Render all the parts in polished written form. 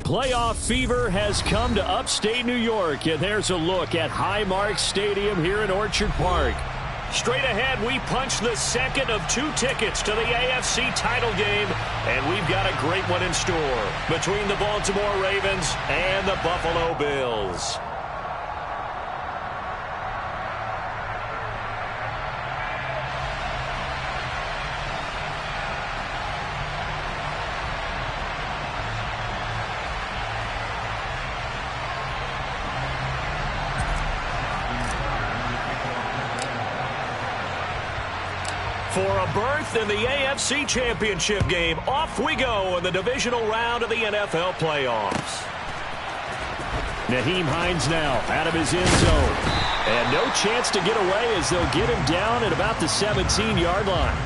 Playoff fever has come to upstate New York, and there's a look at Highmark Stadium here in Orchard Park. Straight ahead, we punch the second of 2 tickets to the AFC title game, and we've got a great one in store between the Baltimore Ravens and the Buffalo Bills. For a berth in the AFC Championship game, off we go in the divisional round of the NFL playoffs. Nyheim Hines now out of his end zone. And no chance to get away as they'll get him down at about the 17-yard line.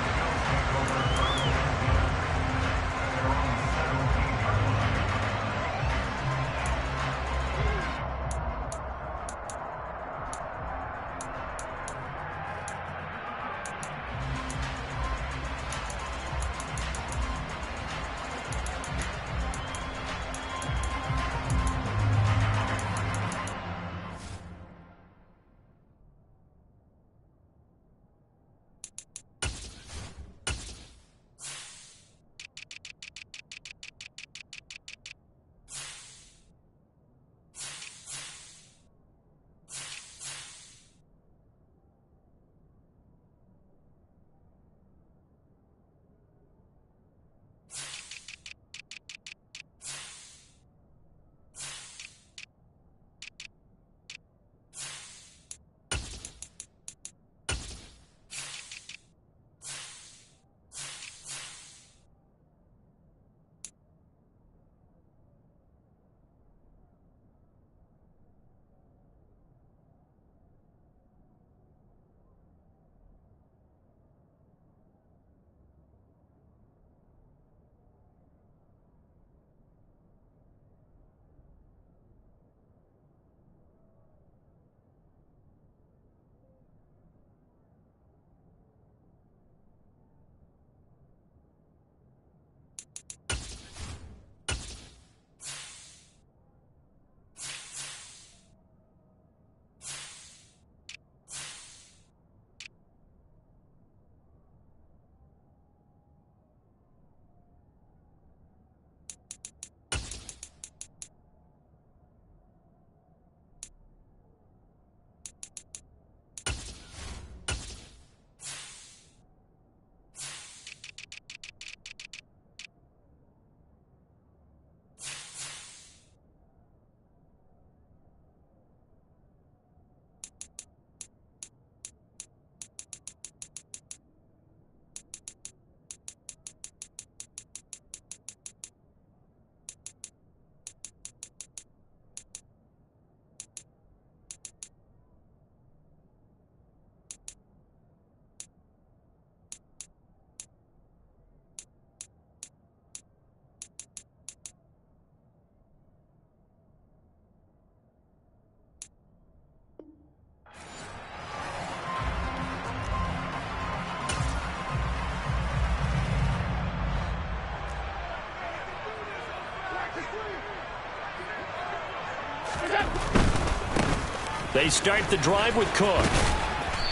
They start the drive with Cook.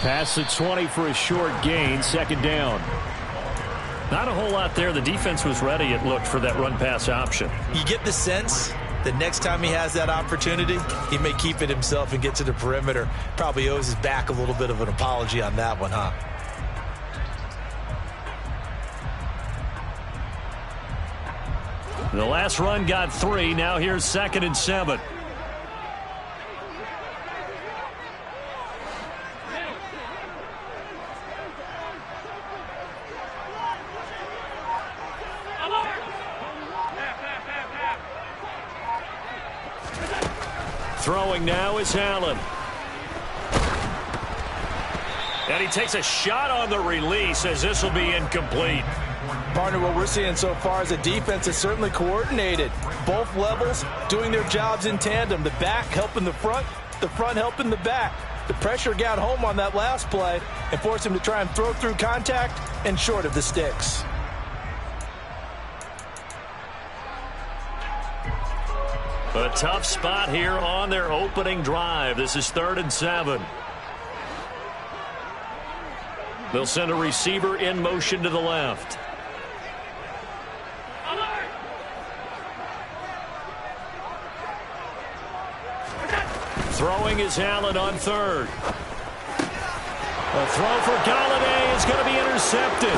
Pass the 20 for a short gain, second down. Not a whole lot there. The defense was ready, it looked, for that run-pass option. You get the sense that next time he has that opportunity, he may keep it himself and get to the perimeter. Probably owes his back a little bit of an apology on that one, huh? The last run got 3. Now here's 2nd and 7. Throwing now is Allen. And he takes a shot on the release as this will be incomplete. Partner, what we're seeing so far is a defense is certainly coordinated. Both levels doing their jobs in tandem. The back helping the front helping the back. The pressure got home on that last play and forced him to try and throw through contact and short of the sticks. A tough spot here on their opening drive. This is 3rd and 7. They'll send a receiver in motion to the left. Throwing is Allen on 3rd. A throw for Galladay is going to be intercepted.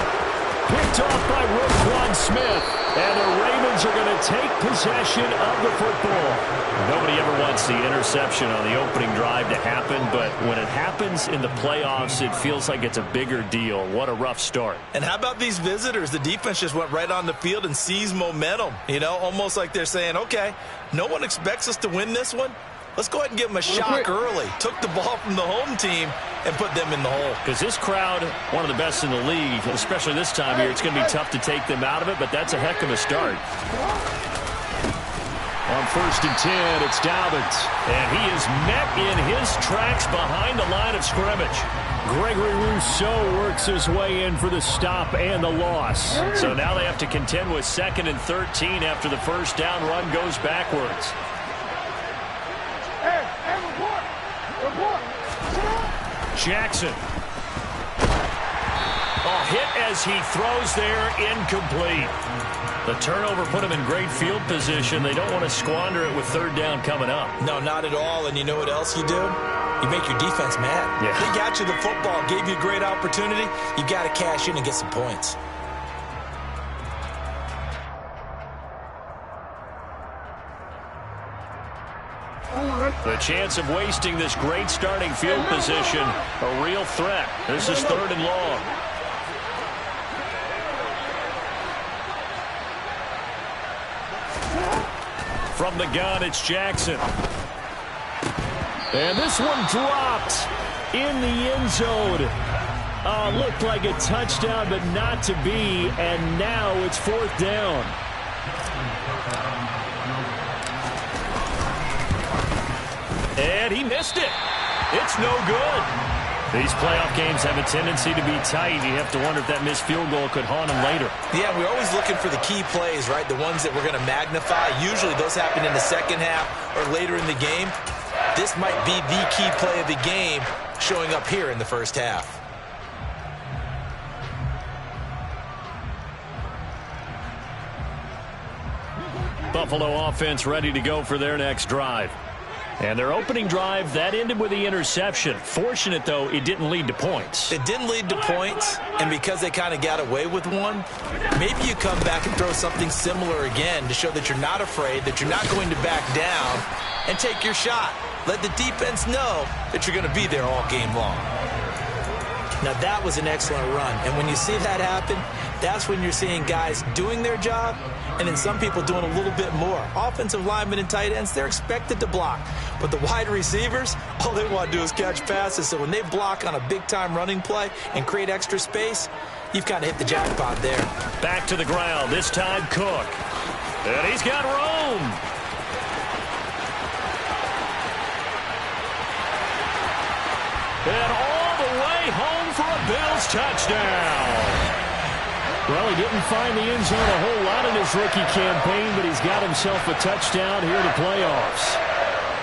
Picked off by Roquan Smith. And the Ravens are going to take possession of the football. Nobody ever wants the interception on the opening drive to happen, but when it happens in the playoffs, it feels like it's a bigger deal. What a rough start. And how about these visitors? The defense just went right on the field and seized momentum. You know, almost like they're saying, okay, no one expects us to win this one. Let's go ahead and give them a shock early. Took the ball from the home team and put them in the hole. Because this crowd, one of the best in the league, especially this time of year, it's going to be tough to take them out of it, but that's a heck of a start. On 1st and 10, it's Dobbins. And he is met in his tracks behind the line of scrimmage. Gregory Rousseau works his way in for the stop and the loss. So now they have to contend with 2nd and 13 after the first down run goes backwards. Jackson. A hit as he throws there, incomplete. The turnover put him in great field position. They don't want to squander it with 3rd down coming up. No, not at all. And you know what else you do? You make your defense mad. Yeah. They got you the football, gave you a great opportunity. You got to cash in and get some points. The chance of wasting this great starting field position, a real threat. This is 3rd and long. From the gun, it's Jackson. And this one dropped in the end zone. Looked like a touchdown, but not to be. And now it's 4th down. And he missed it. It's no good. These playoff games have a tendency to be tight. You have to wonder if that missed field goal could haunt him later. Yeah, we're always looking for the key plays, right? The ones that we're going to magnify. Usually those happen in the second half or later in the game. This might be the key play of the game showing up here in the first half. Buffalo offense ready to go for their next drive. And their opening drive, that ended with the interception. Fortunate, though, it didn't lead to points. It didn't lead to points, and because they kind of got away with one, maybe you come back and throw something similar again to show that you're not afraid, that you're not going to back down, and take your shot. Let the defense know that you're going to be there all game long. Now, that was an excellent run, and when you see that happen, that's when you're seeing guys doing their job and then some people doing a little bit more. Offensive linemen and tight ends, they're expected to block. But the wide receivers, all they want to do is catch passes. So when they block on a big-time running play and create extra space, you've kind of hit the jackpot there. Back to the ground, this time Cook. And he's got room. And all the way home for a Bills touchdown. Well, he didn't find the end zone a whole lot in his rookie campaign, but he's got himself a touchdown here in the playoffs.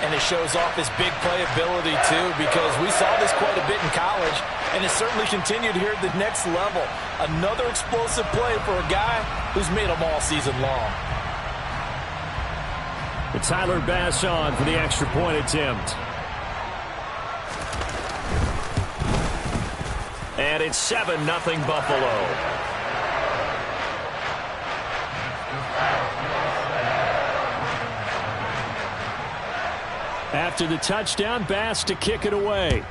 And it shows off his big playability, too, because we saw this quite a bit in college, and it certainly continued here at the next level. Another explosive play for a guy who's made them all season long. It's Tyler Bass on for the extra point attempt. And it's 7-0 Buffalo. After the touchdown, Bass to kick it away.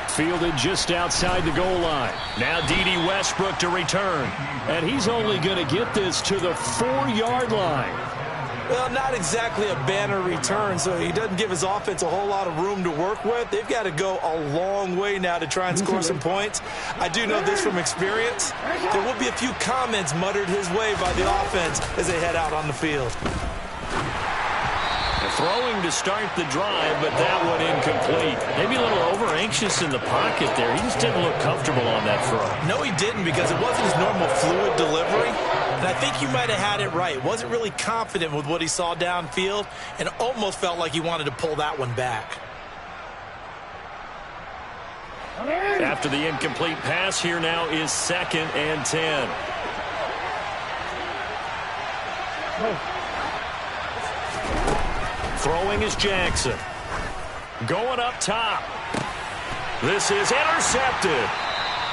Fielded just outside the goal line. Now D.D. Westbrook to return. And he's only going to get this to the 4-yard line. Well, not exactly a banner return, so he doesn't give his offense a whole lot of room to work with. They've got to go a long way now to try and score some points. I do know this from experience. There will be a few comments muttered his way by the offense as they head out on the field. The Throwing to start the drive, but that one incomplete. Maybe a little over-anxious in the pocket there. He just didn't look comfortable on that throw. No, he didn't, because it wasn't his normal fluid delivery. And I think you might have had it right. Wasn't really confident with what he saw downfield and almost felt like he wanted to pull that one back. After the incomplete pass, here now is 2nd and 10. Throwing is Jackson. Going up top. This is intercepted.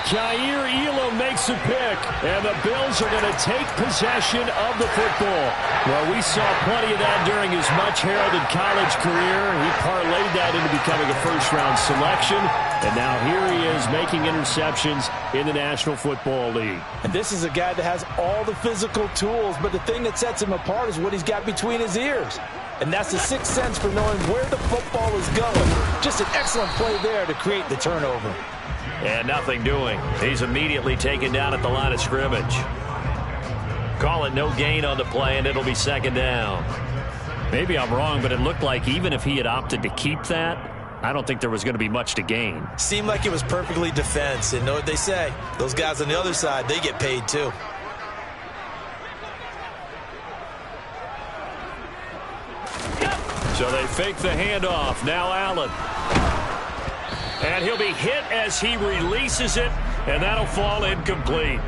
Jair Elam makes a pick, and the Bills are going to take possession of the football. Well, we saw plenty of that during his much-heralded college career. He parlayed that into becoming a first-round selection, and now here he is making interceptions in the National Football League. And this is a guy that has all the physical tools, but the thing that sets him apart is what he's got between his ears. And that's the sixth sense for knowing where the football is going. Just an excellent play there to create the turnover. And nothing doing. He's immediately taken down at the line of scrimmage. Call it no gain on the play, and it'll be 2nd down. Maybe I'm wrong, but it looked like even if he had opted to keep that, I don't think there was going to be much to gain. Seemed like it was perfectly defense. And know what they say? Those guys on the other side, they get paid too. So they fake the handoff. Now Allen. And he'll be hit as he releases it, and that'll fall incomplete.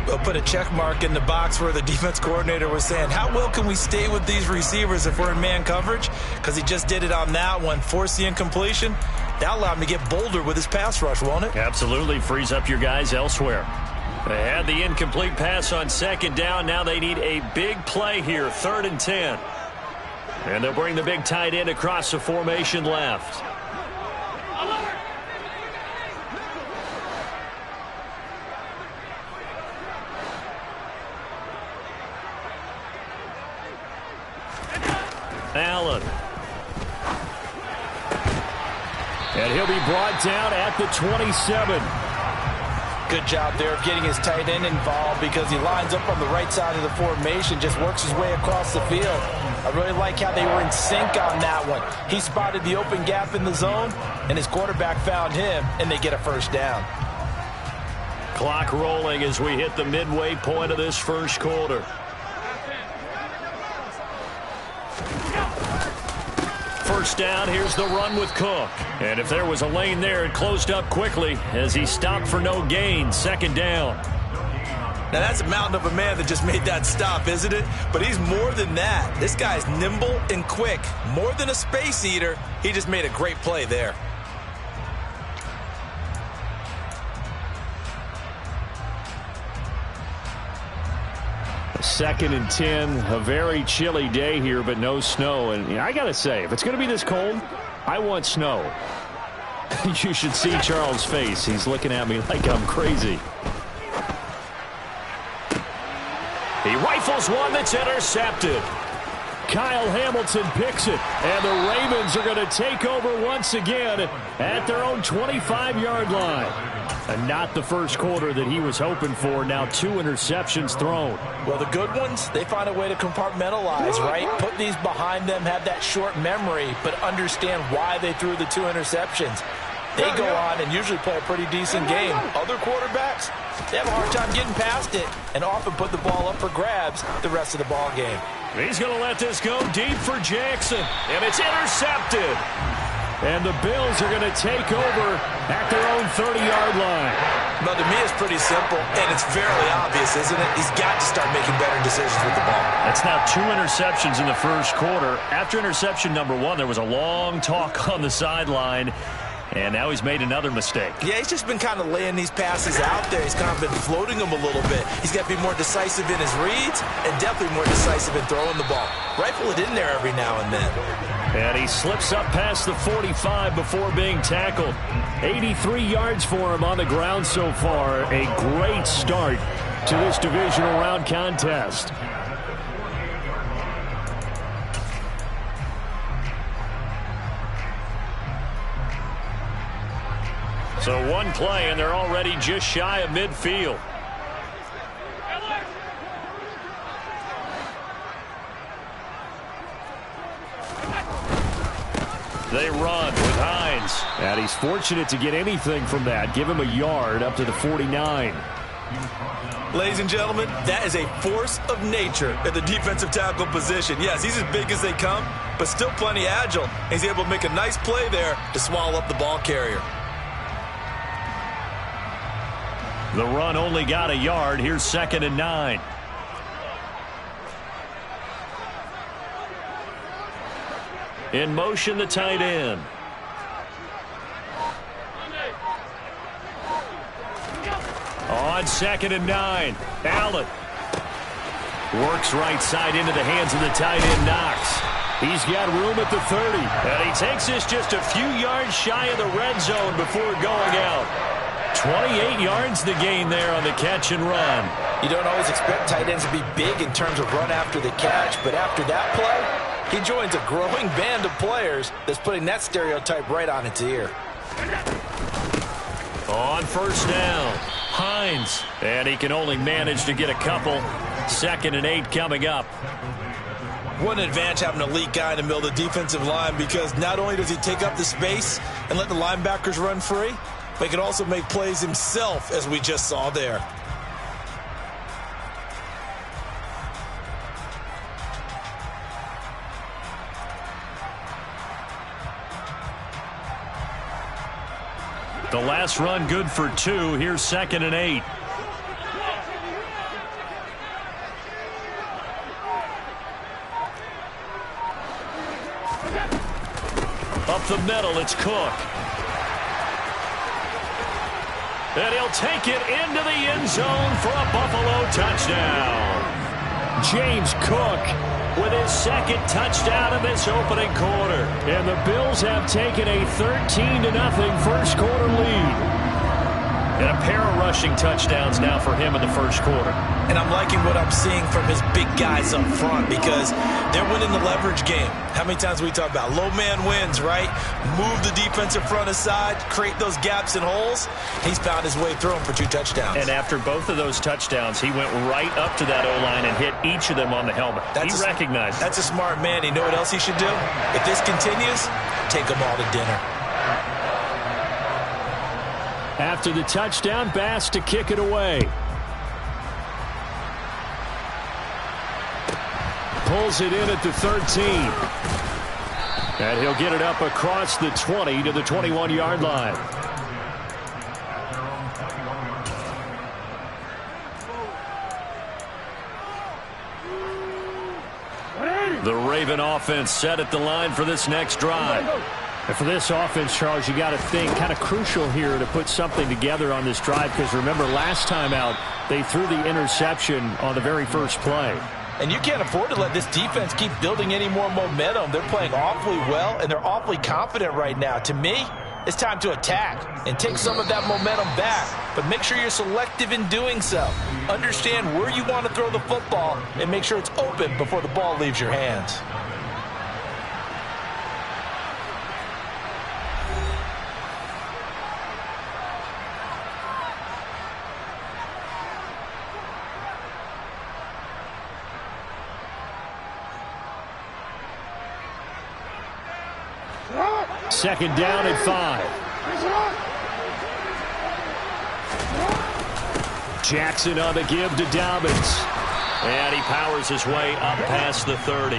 We'll put a check mark in the box where the defense coordinator was saying, how well can we stay with these receivers if we're in man coverage? Because he just did it on that one, forced the incompletion. That allowed him to get bolder with his pass rush, won't it? Absolutely. Frees up your guys elsewhere. They had the incomplete pass on 2nd down. Now they need a big play here, 3rd and 10. And they'll bring the big tight end across the formation left. Allen. And he'll be brought down at the 27. Good job there of getting his tight end involved because he lines up on the right side of the formation, just works his way across the field. I really like how they were in sync on that one. He spotted the open gap in the zone, and his quarterback found him, and they get a 1st down. Clock rolling as we hit the midway point of this first quarter. First down, here's the run with Cook. And if there was a lane there, it closed up quickly as he stopped for no gain. 2nd down. Now, that's a mountain of a man that just made that stop, isn't it? But he's more than that. This guy's nimble and quick. More than a space eater, he just made a great play there. Second and 10, a very chilly day here, but no snow. And I got to say, if it's going to be this cold, I want snow. You should see Charles' face. He's looking at me like I'm crazy. He rifles one that's intercepted. Kyle Hamilton picks it, and the Ravens are going to take over once again at their own 25-yard line. And not the first quarter that he was hoping for. Now 2 interceptions thrown. Well, the good ones, they find a way to compartmentalize, right? Put these behind them, have that short memory, but understand why they threw the 2 interceptions. They go on and usually play a pretty decent game. Other quarterbacks, they have a hard time getting past it and often put the ball up for grabs the rest of the ball game. He's going to let this go deep for Jackson, and it's intercepted. And the Bills are going to take over at their own 30-yard line. Well, to me, it's pretty simple, and it's fairly obvious, isn't it? He's got to start making better decisions with the ball. That's now 2 interceptions in the first quarter. After interception number 1, there was a long talk on the sideline, and now he's made another mistake. Yeah, he's just been kind of laying these passes out there. He's kind of been floating them a little bit. He's got to be more decisive in his reads and definitely more decisive in throwing the ball. Rifle it in there every now and then. And he slips up past the 45 before being tackled. 83 yards for him on the ground so far. A great start to this divisional round contest. So one play, and they're already just shy of midfield. They run with Hines. And he's fortunate to get anything from that. Give him a yard up to the 49. Ladies and gentlemen, that is a force of nature at the defensive tackle position. Yes, he's as big as they come, but still plenty agile. He's able to make a nice play there to swallow up the ball carrier. The run only got a yard. Here's 2nd and 9. In motion, the tight end. On 2nd and 9. Allen works right side into the hands of the tight end, Knox. He's got room at the 30. And he takes this just a few yards shy of the red zone before going out. 28 yards the gain there on the catch and run. You don't always expect tight ends to be big in terms of run after the catch, but after that play, he joins a growing band of players that's putting that stereotype right on its ear. On 1st down, Hines. And he can only manage to get a couple. 2nd and 8 coming up. What an advantage having an elite guy in the middle of the defensive line, because not only does he take up the space and let the linebackers run free, but he can also make plays himself, as we just saw there. The last run good for 2. Here's 2nd and 8. Up the middle, it's Cook. And he'll take it into the end zone for a Buffalo touchdown. James Cook with his 2nd touchdown of this opening quarter. And the Bills have taken a 13-0 first quarter lead. And a pair of rushing touchdowns now for him in the first quarter. And I'm liking what I'm seeing from his big guys up front, because they're winning the leverage game. How many times we talk about low man wins, right? Move the defensive front aside, create those gaps and holes. He's found his way through them for 2 touchdowns. And after both of those touchdowns, he went right up to that O-line and hit each of them on the helmet. He recognized. That's a smart man. You know what else he should do? If this continues, take them all to dinner. After the touchdown, Bass to kick it away. Pulls it in at the 13. And he'll get it up across the 20 to the 21-yard line. The Raven offense set at the line for this next drive. And for this offense, Charles, you got to think kind of crucial here to put something together on this drive, because remember last time out they threw the interception on the very first play. And you can't afford to let this defense keep building any more momentum. They're playing awfully well, and they're awfully confident right now. To me, it's time to attack and take some of that momentum back. But make sure you're selective in doing so. Understand where you want to throw the football and make sure it's open before the ball leaves your hands. Second down at 5. Jackson on the give to Dobbins. And he powers his way up past the 30.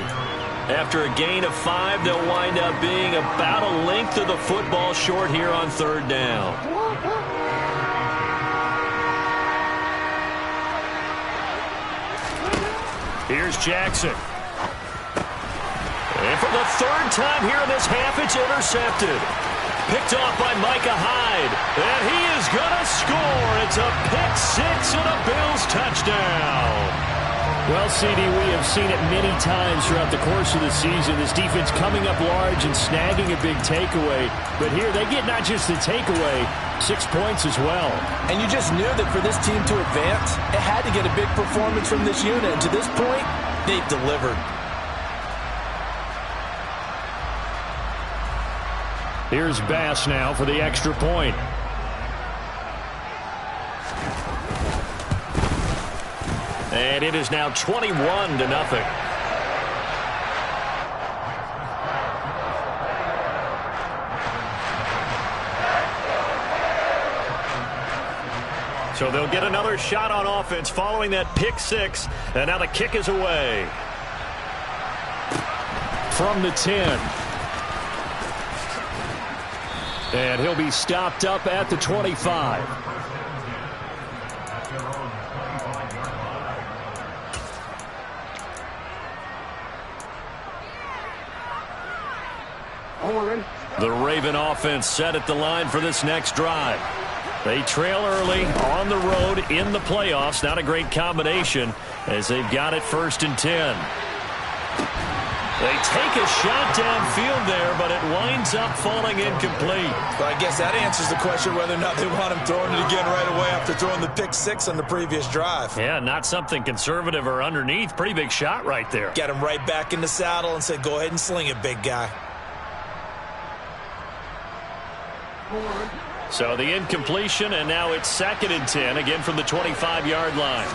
After a gain of 5, they'll wind up being about a length of the football short here on 3rd down. Here's Jackson. And for the 3rd time here in this half, it's intercepted. Picked off by Micah Hyde. And he is going to score. It's a pick 6 and a Bills touchdown. Well, CD, we have seen it many times throughout the course of the season. This defense coming up large and snagging a big takeaway. But here they get not just the takeaway, 6 points as well. And you just knew that for this team to advance, it had to get a big performance from this unit. And to this point, they've delivered. Here's Bass now for the extra point. And it is now 21-0. So they'll get another shot on offense following that pick six. And now the kick is away. From the 10. And he'll be stopped up at the 25. The Raven offense set at the line for this next drive. They trail early on the road in the playoffs. Not a great combination as they've got it 1st and 10. They take a shot downfield there, but it winds up falling incomplete. Well, I guess that answers the question whether or not they want him throwing it again right away after throwing the pick six on the previous drive. Yeah, not something conservative or underneath. Pretty big shot right there. Get him right back in the saddle and say, go ahead and sling it, big guy. So the incompletion, and now it's 2nd and 10, again from the 25-yard line.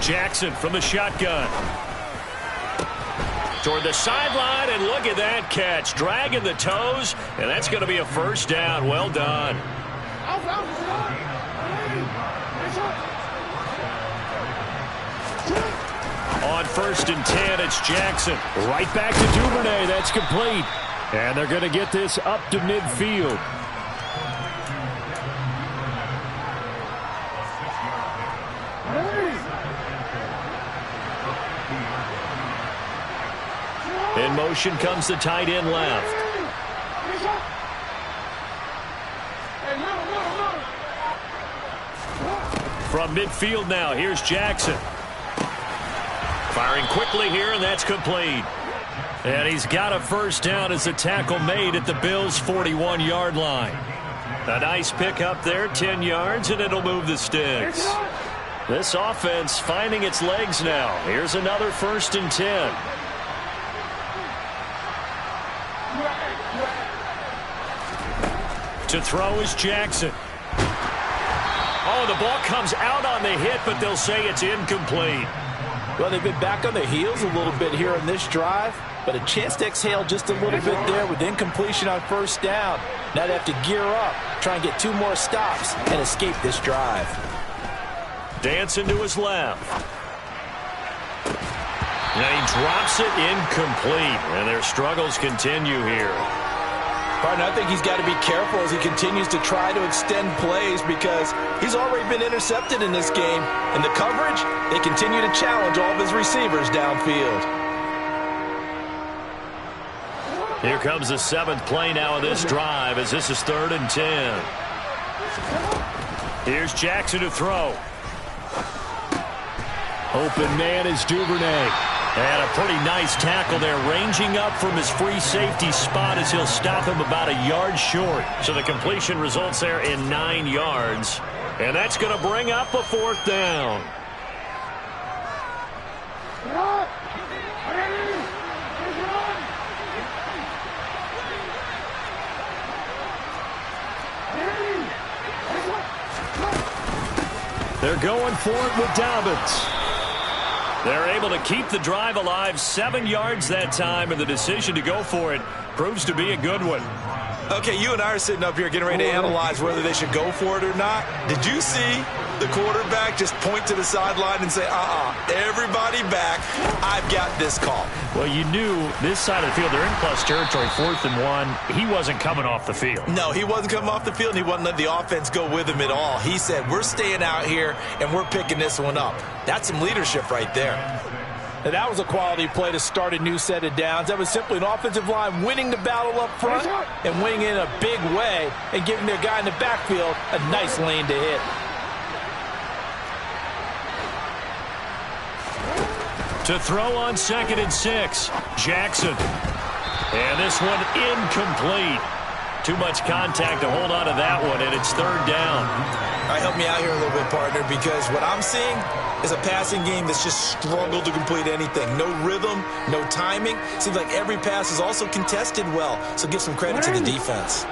Jackson from the shotgun. Toward the sideline, and look at that catch. Dragging the toes, and that's going to be a 1st down. Well done. On 1st and 10, it's Jackson. Right back to Duvernay. That's complete. And they're going to get this up to midfield. In motion comes the tight end left. From midfield now, here's Jackson. Firing quickly here, and that's complete. And he's got a 1st down as the tackle made at the Bills' 41-yard line. A nice pickup there, 10 yards, and it'll move the sticks. This offense finding its legs now. Here's another 1st and 10. To throw is Jackson. Oh, the ball comes out on the hit, but they'll say it's incomplete. Well, they've been back on their heels a little bit here in this drive, but a chance to exhale just a little bit there with incompletion on 1st down. Now they have to gear up, try and get 2 more stops, and escape this drive. Dancing to his left. And he drops it incomplete, and their struggles continue here. Partner, I think he's got to be careful as he continues to try to extend plays because he's already been intercepted in this game. And the coverage, they continue to challenge all of his receivers downfield. Here comes the 7th play now of this drive as this is 3rd and 10. Here's Jackson to throw. Open man is Duvernay. And a pretty nice tackle there, ranging up from his free safety spot as he'll stop him about a yard short. So the completion results there in 9 yards. And that's going to bring up a 4th down. They're going for it with Dobbins. They're able to keep the drive alive, 7 yards that time, and the decision to go for it proves to be a good one. Okay, you and I are sitting up here getting ready to analyze whether they should go for it or not. Did you see the quarterback just point to the sideline and say, everybody back, I've got this call? Well, you knew this side of the field, they're in plus territory, 4th and 1. He wasn't coming off the field. No, he wasn't coming off the field, and he wasn't letting the offense go with him at all. He said, we're staying out here, and we're picking this one up. That's some leadership right there. Now, that was a quality play to start a new set of downs. That was simply an offensive line winning the battle up front and winning in a big way and giving their guy in the backfield a nice lane to hit. To throw on 2nd and 6, Jackson. And this one incomplete. Too much contact to hold on to that one, and it's 3rd down. All right, help me out here a little bit, partner, because what I'm seeing is a passing game that's just struggled to complete anything. No rhythm, no timing. Seems like every pass is also contested well, so give some credit to the defense.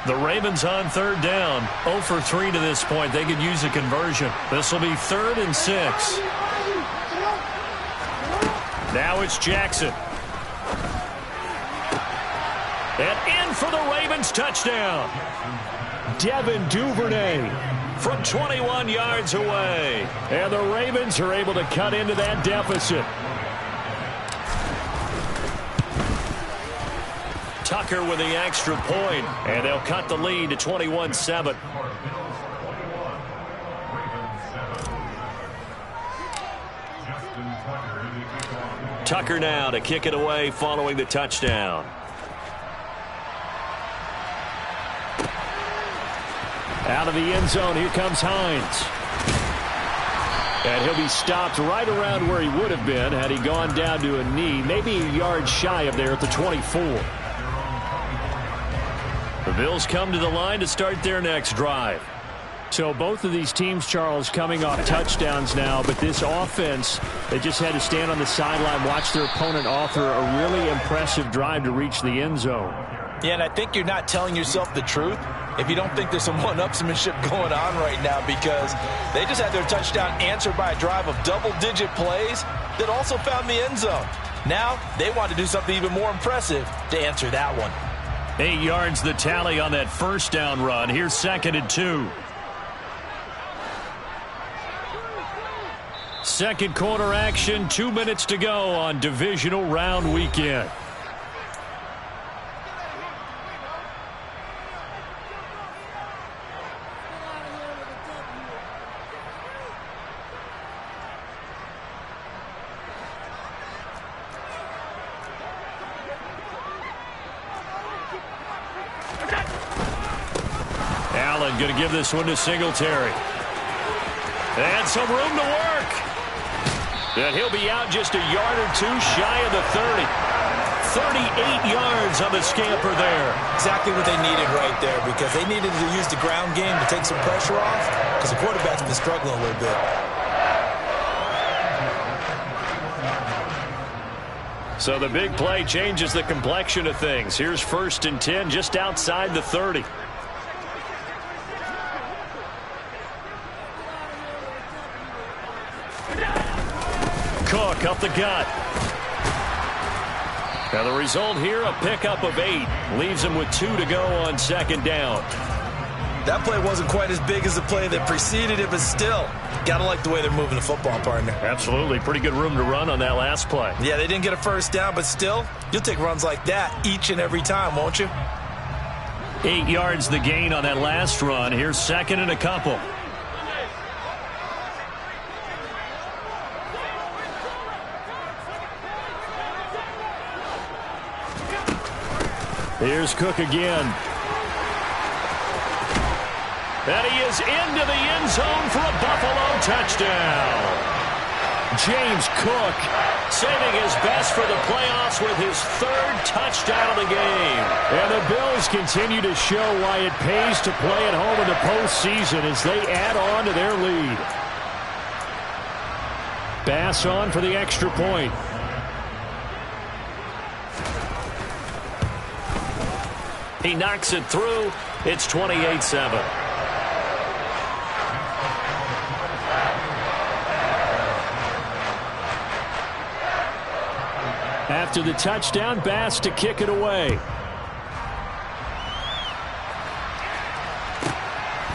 The Ravens on 3rd down, 0 for 3 to this point. They could use a conversion. This will be 3rd and 6. Now it's Jackson. And in for the Ravens touchdown. Devin Duvernay from 21 yards away. And the Ravens are able to cut into that deficit. Tucker with the extra point, and they'll cut the lead to 21-7. Tucker now to kick it away following the touchdown. Out of the end zone, here comes Hines. And he'll be stopped right around where he would have been had he gone down to a knee, maybe a yard shy of there at the 24. The Bills come to the line to start their next drive. So both of these teams, Charles, coming off touchdowns now, but this offense, they just had to stand on the sideline, watch their opponent offer a really impressive drive to reach the end zone. Yeah, and I think you're not telling yourself the truth if you don't think there's some one-upsmanship going on right now, because they just had their touchdown answered by a drive of double-digit plays that also found the end zone. Now they want to do something even more impressive to answer that one. 8 yards the tally on that first down run. Here's 2nd and 2. Second quarter action, 2 minutes to go on divisional round weekend. Allen going to give this one to Singletary. And some room to work. And he'll be out just a yard or two shy of the 30. 38 yards on the scamper there. Exactly what they needed right there, because they needed to use the ground game to take some pressure off, because the quarterback's been struggling a little bit. So the big play changes the complexion of things. Here's 1st and 10 just outside the 30. Cook up the gut. Now the result here, a pickup of 8. Leaves him with 2 to go on 2nd down. That play wasn't quite as big as the play that preceded it, but still, gotta like the way they're moving the football, partner. Absolutely. Pretty good room to run on that last play. Yeah, they didn't get a first down, but still, you'll take runs like that each and every time, won't you? 8 yards the gain on that last run. Here's 2nd and a couple. Here's Cook again. And he is into the end zone for a Buffalo touchdown. James Cook saving his best for the playoffs with his 3rd touchdown of the game. And the Bills continue to show why it pays to play at home in the postseason as they add on to their lead. Bass on for the extra point. He knocks it through. It's 28-7. After the touchdown, Bass to kick it away.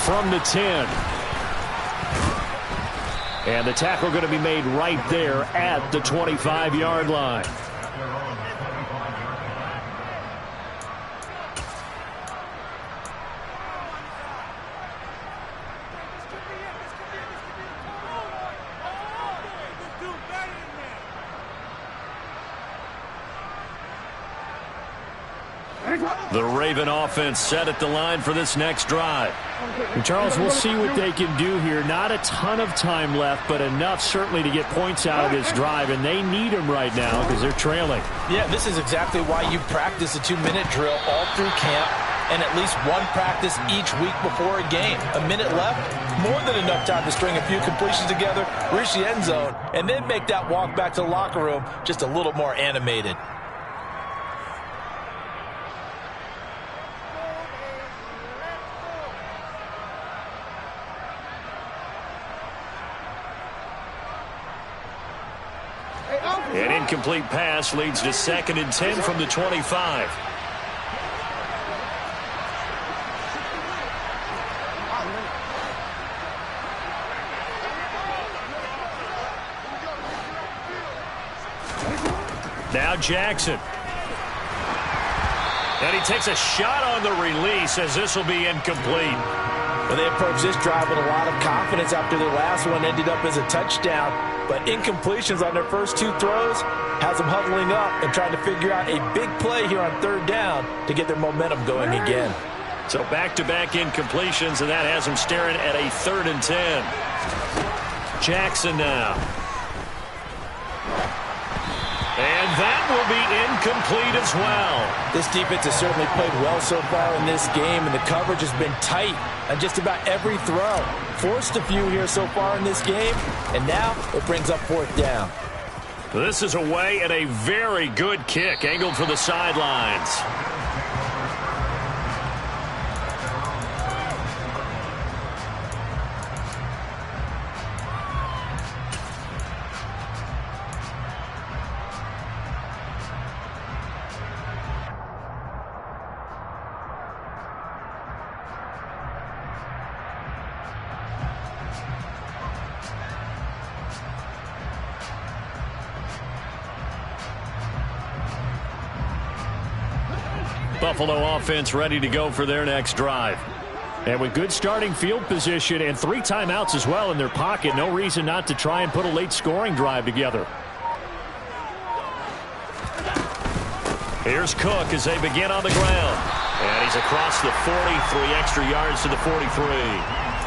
From the 10. And the tackle going to be made right there at the 25-yard line. The Raven offense set at the line for this next drive. And Charles, we'll see what they can do here. Not a ton of time left, but enough certainly to get points out of this drive, and they need them right now because they're trailing. Yeah, this is exactly why you practice a 2-minute drill all through camp and at least one practice each week before a game. A minute left, more than enough time to string a few completions together, reach the end zone, and then make that walk back to the locker room just a little more animated. An incomplete pass leads to 2nd and 10 from the 25. Now Jackson. And he takes a shot on the release as this will be incomplete. Well, they approached this drive with a lot of confidence after their last one ended up as a touchdown. But incompletions on their first two throws has them huddling up and trying to figure out a big play here on third down to get their momentum going again. So back-to-back incompletions, and that has them staring at a 3rd and 10. Jackson now. And that will be incomplete as well. This defense has certainly played well so far in this game, and the coverage has been tight on just about every throw. Forced a few here so far in this game, and now it brings up 4th down. This is away at a very good kick, angled for the sidelines. Buffalo offense ready to go for their next drive. And with good starting field position and 3 timeouts as well in their pocket, no reason not to try and put a late scoring drive together. Here's Cook as they begin on the ground. And he's across the 40, 3 extra yards to the 43.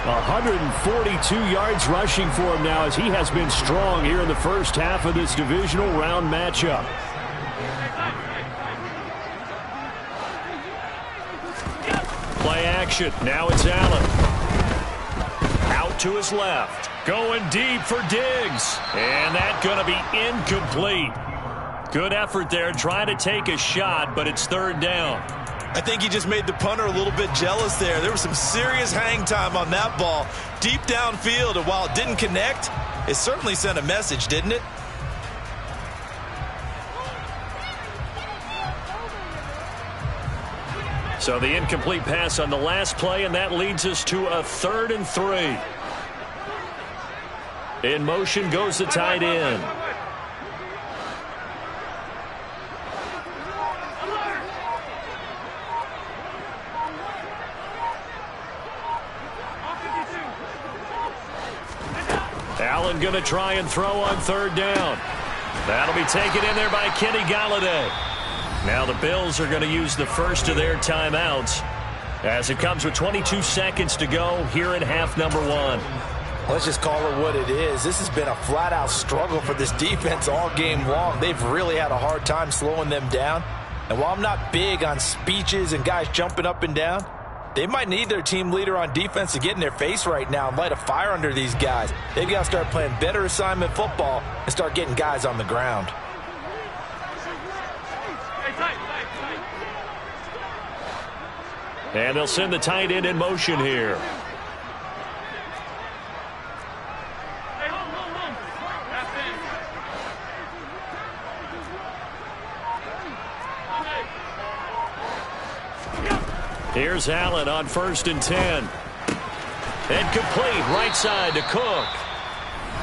142 yards rushing for him now as he has been strong here in the first half of this divisional round matchup. Play action. Now it's Allen. Out to his left. Going deep for Diggs. And that's going to be incomplete. Good effort there trying to take a shot, but it's 3rd down. I think he just made the punter a little bit jealous there. There was some serious hang time on that ball. Deep downfield, and while it didn't connect, it certainly sent a message, didn't it? So the incomplete pass on the last play, and that leads us to a 3rd and 3. In motion goes the tight end. Allen going to try and throw on 3rd down. That'll be taken in there by Kenny Golladay. Now the Bills are going to use the first of their timeouts as it comes with 22 seconds to go here in half number 1. Let's just call it what it is. This has been a flat-out struggle for this defense all game long. They've really had a hard time slowing them down. And while I'm not big on speeches and guys jumping up and down, they might need their team leader on defense to get in their face right now and light a fire under these guys. They've got to start playing better assignment football and start getting guys on the ground. And they'll send the tight end in motion here. Here's Allen on 1st and 10. And complete right side to Cook.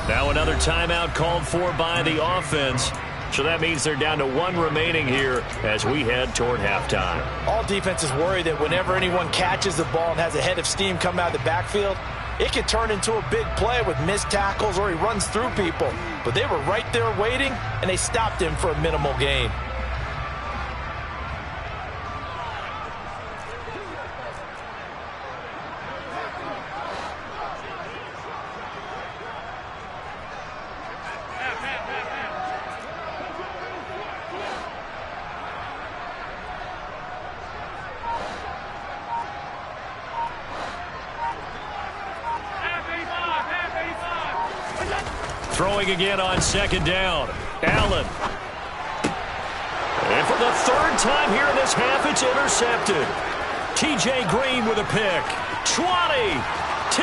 Now another timeout called for by the offense. So that means they're down to 1 remaining here as we head toward halftime. All defenses worry that whenever anyone catches the ball and has a head of steam come out of the backfield, it can turn into a big play with missed tackles or he runs through people. But they were right there waiting, and they stopped him for a minimal gain. Throwing again on 2nd down. Allen. And for the 3rd time here in this half, it's intercepted. T.J. Green with a pick. 20, 10,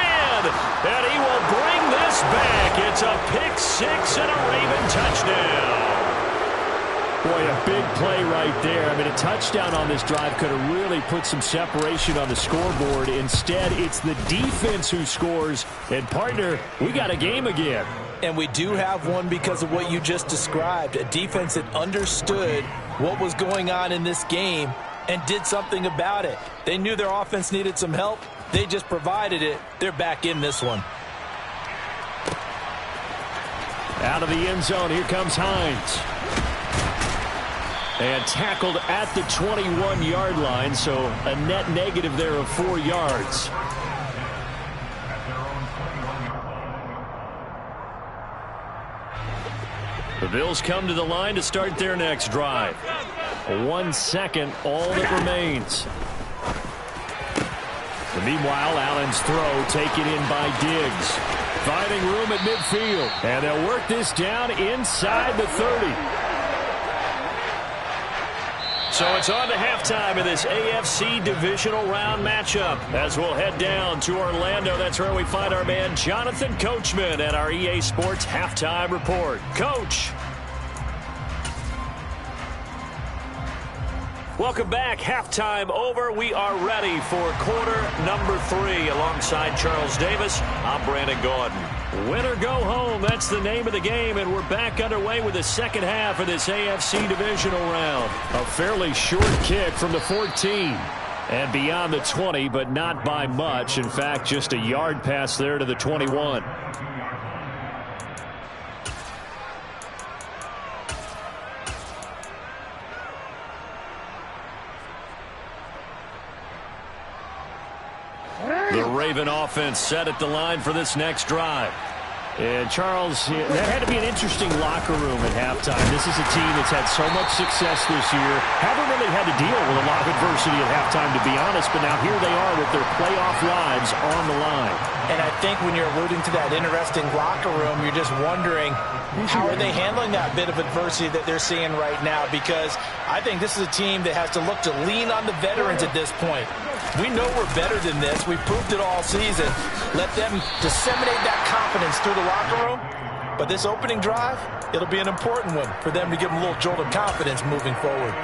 and he will bring this back. It's a pick 6 and a Raven touchdown. Boy, a big play right there. I mean, a touchdown on this drive could have really put some separation on the scoreboard. Instead, it's the defense who scores. And, partner, we got a game again. And we do have one because of what you just described. A defense that understood what was going on in this game and did something about it. They knew their offense needed some help. They just provided it. They're back in this one. Out of the end zone, here comes Hines. And tackled at the 21-yard line, so a net negative there of 4 yards. The Bills come to the line to start their next drive. 1 second, all that remains. Meanwhile, Allen's throw taken in by Diggs. Finding room at midfield. And they'll work this down inside the 30. So it's on to halftime of this AFC divisional round matchup. As we'll head down to Orlando, that's where we find our man Jonathan Coachman at our EA Sports Halftime Report. Coach. Welcome back. Halftime over. We are ready for quarter number 3. Alongside Charles Davis, I'm Brandon Gordon. Win or go home, that's the name of the game, and we're back underway with the second half of this AFC divisional round. A fairly short kick from the 14 and beyond the 20, but not by much. In fact, just a yard pass there to the 21. The Raven offense set at the line for this next drive. And Charles, that had to be an interesting locker room at halftime. This is a team that's had so much success this year. Haven't really had to deal with a lot of adversity at halftime, to be honest. But now here they are with their playoff lives on the line. And I think when you're alluding to that interesting locker room, you're just wondering, how are they handling that bit of adversity that they're seeing right now? Because I think this is a team that has to look to lean on the veterans at this point. We know we're better than this. We've proved it all season. Let them disseminate that confidence through the locker room. But this opening drive, it'll be an important one for them to give them a little jolt of confidence moving forward.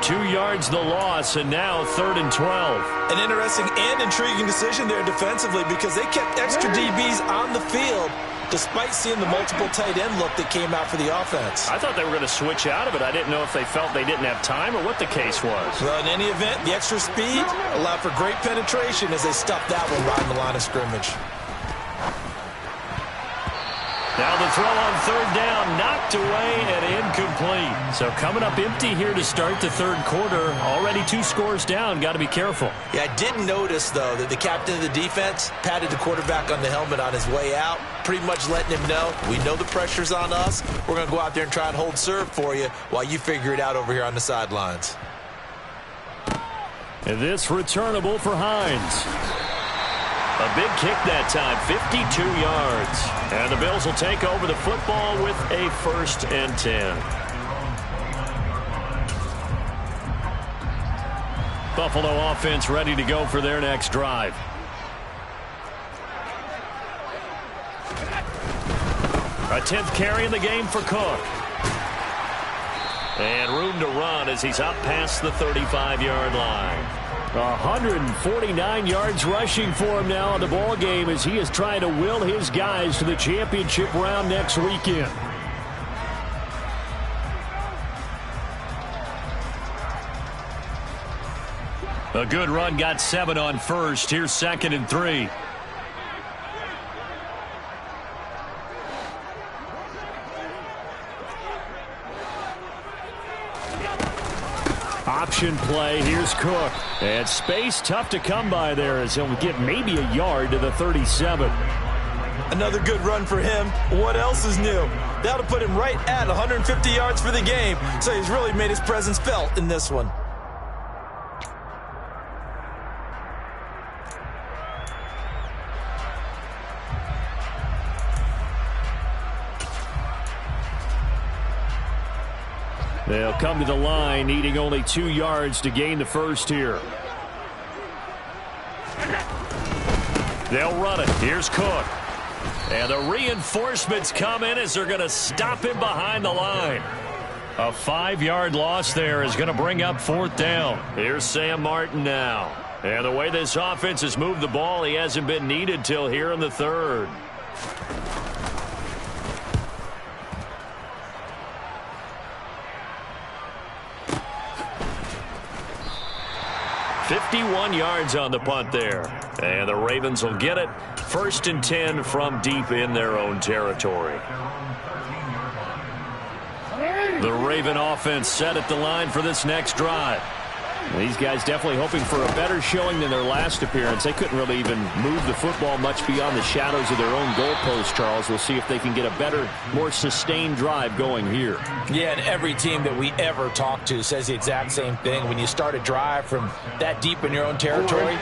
2 yards the loss, and now 3rd and 12. An interesting and intriguing decision there defensively because they kept extra DBs on the field despite seeing the multiple tight end look that came out for the offense. I thought they were going to switch out of it. I didn't know if they felt they didn't have time or what the case was. Well, in any event, the extra speed allowed for great penetration as they stuffed that one right in the line of scrimmage. Now the throw on 3rd down, knocked away and incomplete. So coming up empty here to start the 3rd quarter. Already 2 scores down. Got to be careful. Yeah, I did notice, though, that the captain of the defense patted the quarterback on the helmet on his way out, pretty much letting him know, we know the pressure's on us. We're going to go out there and try and hold serve for you while you figure it out over here on the sidelines. And this returnable for Hines. A big kick that time, 52 yards. And the Bills will take over the football with a 1st and 10. Buffalo offense ready to go for their next drive. A 10th carry in the game for Cook. And room to run as he's up past the 35-yard line. 149 yards rushing for him now in the ball game as he is trying to will his guys to the championship round next weekend. A good run, got 7 on 1st. Here's 2nd and 3. Option play. Here's Cook. And space tough to come by there as he'll get maybe a yard to the 37. Another good run for him. What else is new? That'll put him right at 150 yards for the game. So he's really made his presence felt in this one. They'll come to the line, needing only 2 yards to gain the 1st here. They'll run it. Here's Cook. And the reinforcements come in as they're going to stop him behind the line. A 5-yard loss there is going to bring up 4th down. Here's Sam Martin now. And the way this offense has moved the ball, he hasn't been needed till here in the 3rd. "51 yards on the punt there. And the Ravens will get it. 1st and 10 from deep in their own territory. The Raven offense set at the line for this next drive. These guys definitely hoping for a better showing than their last appearance. They couldn't really even move the football much beyond the shadows of their own goalpost, Charles. We'll see if they can get a better, more sustained drive going here. Yeah, and every team that we ever talk to says the exact same thing. When you start a drive from that deep in your own territory,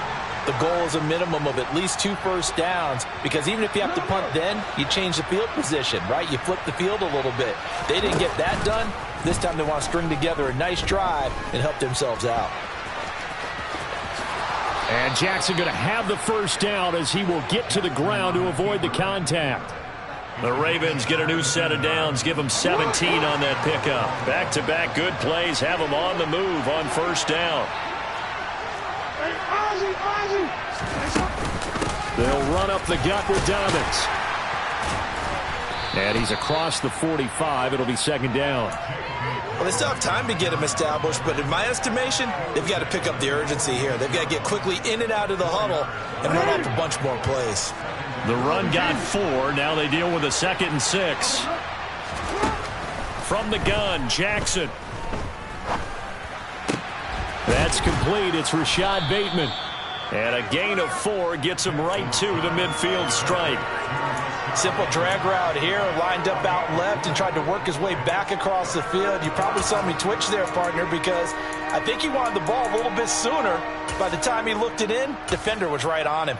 the goal is a minimum of at least 2 first downs, because even if you have to punt then, you change the field position, right? You flip the field a little bit. They didn't get that done. This time they want to string together a nice drive and help themselves out. And Jackson going to have the first down as he will get to the ground to avoid the contact. The Ravens get a new set of downs, give them 17 on that pickup. Back-to-back good plays, have them on the move on 1st down. They'll run up the gut with Dobbins. And he's across the 45. It'll be 2nd down. Well, they still have time to get him established, but in my estimation, they've got to pick up the urgency here. They've got to get quickly in and out of the huddle and run off a bunch more plays. The run got 4. Now they deal with a 2nd and 6. From the gun, Jackson. That's complete. It's Rashad Bateman. And a gain of 4 gets him right to the midfield stripe. Simple drag route here, lined up out left and tried to work his way back across the field. You probably saw me twitch there, partner, because I think he wanted the ball a little bit sooner. By the time he looked it in, defender was right on him.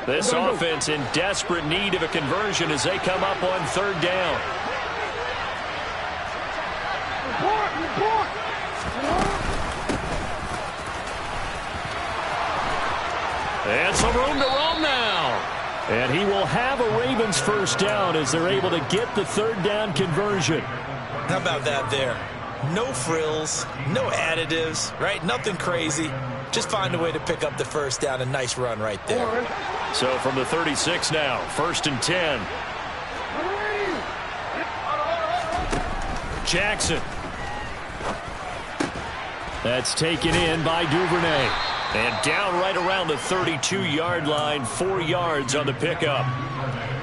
This offense in desperate need of a conversion as they come up on 3rd down. And some room to roam now. And he will have a Ravens first down as they're able to get the 3rd down conversion. How about that there? No frills, no additives, right? Nothing crazy. Just find a way to pick up the first down. A nice run right there. So from the 36 now, 1st and 10. Jackson. That's taken in by Duvernay. And down right around the 32-yard line, 4 yards on the pickup.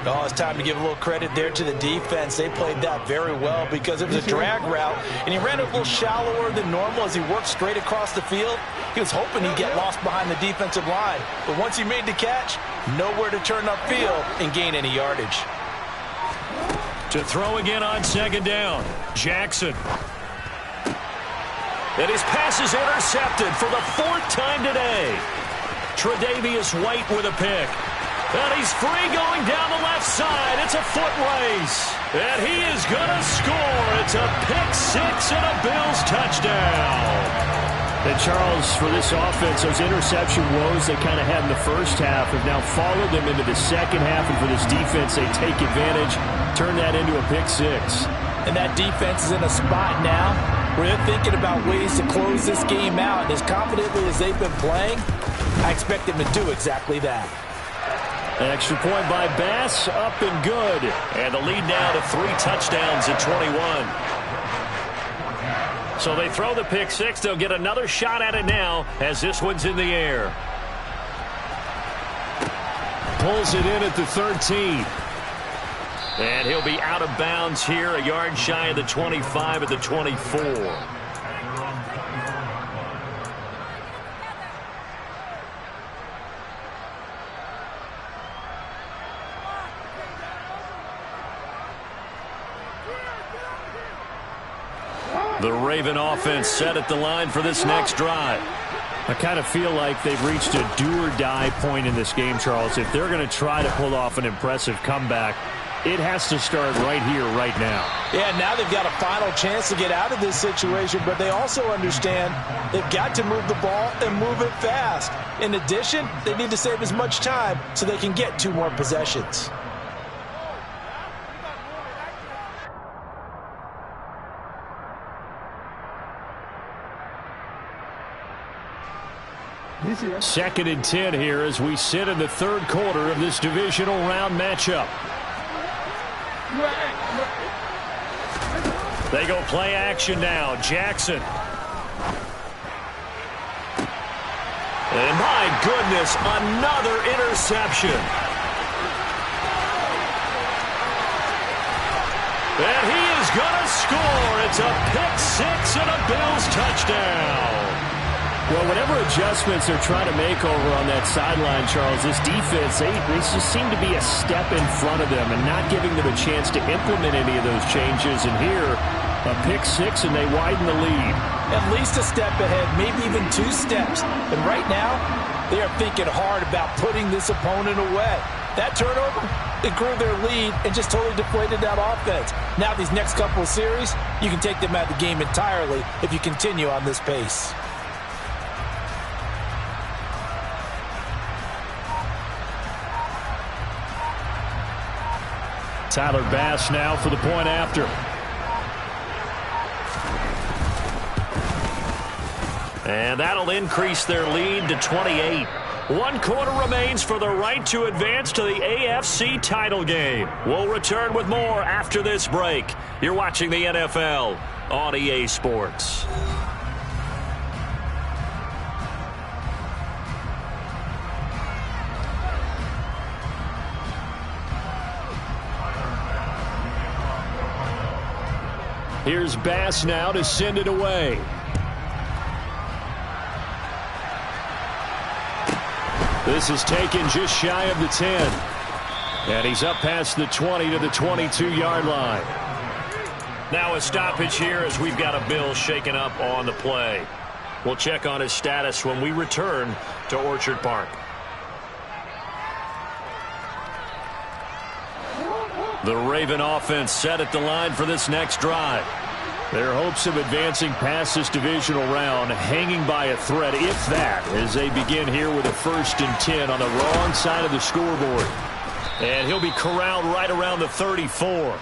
Oh, it's time to give a little credit there to the defense. They played that very well because it was a drag route, and he ran it a little shallower than normal as he worked straight across the field. He was hoping he'd get lost behind the defensive line, but once he made the catch, nowhere to turn upfield and gain any yardage. To throw again on 2nd down, Jackson. And his pass is intercepted for the 4th time today. Tre'Davious White with a pick. And he's free going down the left side. It's a foot race. And he is going to score. It's a pick-6 and a Bills touchdown. And Charles, for this offense, those interception woes they kind of had in the first half have now followed them into the second half. And for this defense, they take advantage, turn that into a pick-6. And that defense is in a spot now where they're thinking about ways to close this game out. And as confidently as they've been playing, I expect them to do exactly that. An extra point by Bass, up and good. And the lead now to 3 touchdowns at 21. So they throw the pick-6. They'll get another shot at it now as this one's in the air. Pulls it in at the 13. And he'll be out of bounds here, a yard shy of the 25 at the 24. The Raven offense set at the line for this next drive. I kind of feel like they've reached a do-or-die point in this game, Charles. If they're going to try to pull off an impressive comeback, It has to start right here, right now. Yeah, now they've got a final chance to get out of this situation, but they also understand they've got to move the ball and move it fast. In addition, they need to save as much time so they can get 2 more possessions. Second and 10 here as we sit in the third quarter of this divisional round matchup. They go play action now. Jackson. And my goodness, another interception. And he is going to score. It's a pick 6 and a Bills touchdown. Well, whatever adjustments they're trying to make over on that sideline, Charles, this defense, they just seem to be a step in front of them and not giving them a chance to implement any of those changes. And here, a pick 6, and they widen the lead. At least a step ahead, maybe even 2 steps. And right now, they are thinking hard about putting this opponent away. That turnover, it grew their lead and just totally deflated that offense. Now these next couple of series, you can take them out of the game entirely if you continue on this pace. Tyler Bass now for the point after. And that'll increase their lead to 28. 1 quarter remains for the right to advance to the AFC title game. We'll return with more after this break. You're watching the NFL on EA Sports. Here's Bass now to send it away. This is taken just shy of the 10. And he's up past the 20 to the 22-yard line. Now a stoppage here as we've got a Bill shaken up on the play. We'll check on his status when we return to Orchard Park. The Raven offense set at the line for this next drive. Their hopes of advancing past this divisional round hanging by a thread, if that, as they begin here with a 1st and 10 on the wrong side of the scoreboard. And he'll be corralled right around the 34.